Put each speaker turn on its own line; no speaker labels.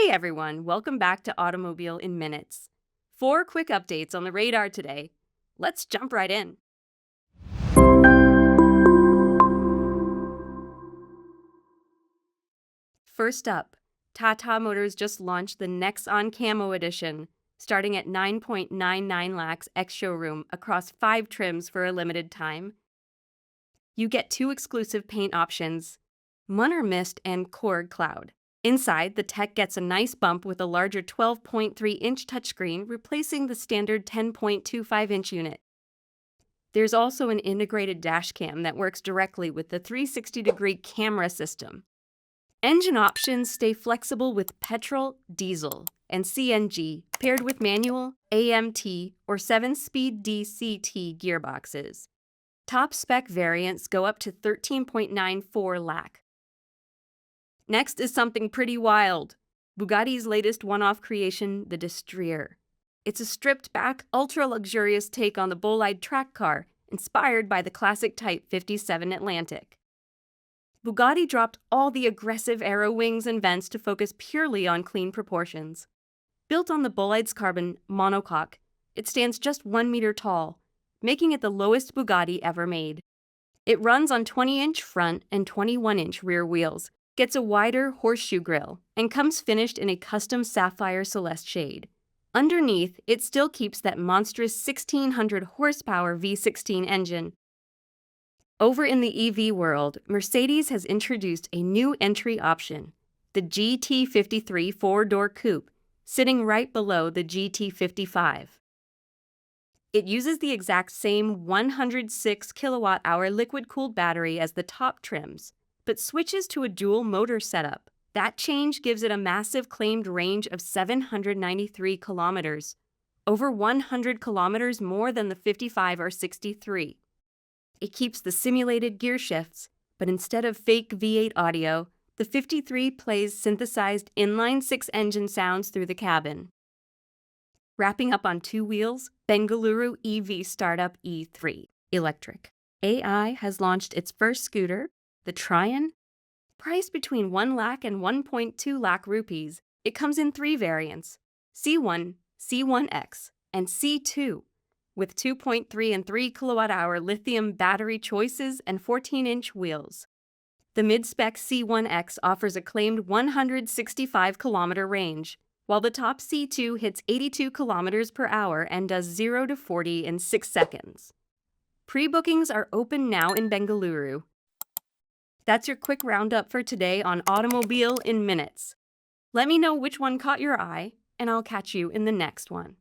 Hey everyone, welcome back to Automobile in Minutes. 4 quick updates on the radar today. Let's jump right in. First up, Tata Motors just launched the Nexon Camo Edition, starting at 9.99 lakhs ex-showroom across 5 trims for a limited time. You get 2 exclusive paint options, Munner Mist and Korg Cloud. Inside, the tech gets a nice bump with a larger 12.3-inch touchscreen, replacing the standard 10.25-inch unit. There's also an integrated dashcam that works directly with the 360-degree camera system. Engine options stay flexible with petrol, diesel, and CNG, paired with manual, AMT, or 7-speed DCT gearboxes. Top spec variants go up to 13.94 lakh. Next is something pretty wild. Bugatti's latest one-off creation, the Destrier. It's a stripped-back, ultra-luxurious take on the bolide track car, inspired by the classic Type 57 Atlantic. Bugatti dropped all the aggressive aero wings and vents to focus purely on clean proportions. Built on the bolide's carbon monocoque, it stands just 1 meter tall, making it the lowest Bugatti ever made. It runs on 20-inch front and 21-inch rear wheels, gets a wider horseshoe grille, and comes finished in a custom sapphire celeste shade. Underneath, it still keeps that monstrous 1,600 horsepower V16 engine. Over in the EV world, Mercedes has introduced a new entry option, the GT53 four-door coupe, sitting right below the GT55. It uses the exact same 106 kilowatt-hour liquid-cooled battery as the top trims, but switches to a dual-motor setup. That change gives it a massive claimed range of 793 kilometers, over 100 kilometers more than the 55 or 63. It keeps the simulated gear shifts, but instead of fake V8 audio, the 53 plays synthesized inline-6 engine sounds through the cabin. Wrapping up on 2 wheels, Bengaluru EV startup E3 Electric.AI has launched its first scooter, the Trion. Priced between 1 lakh and 1.2 lakh rupees, it comes in 3 variants, C1, C1X, and C2, with 2.3 and 3 kilowatt-hour lithium battery choices and 14-inch wheels. The mid-spec C1X offers a claimed 165-kilometer range, while the top C2 hits 82 kilometers per hour and does 0 to 40 in 6 seconds. Pre-bookings are open now in Bengaluru. That's your quick roundup for today on Automobile in Minutes. Let me know which one caught your eye, and I'll catch you in the next one.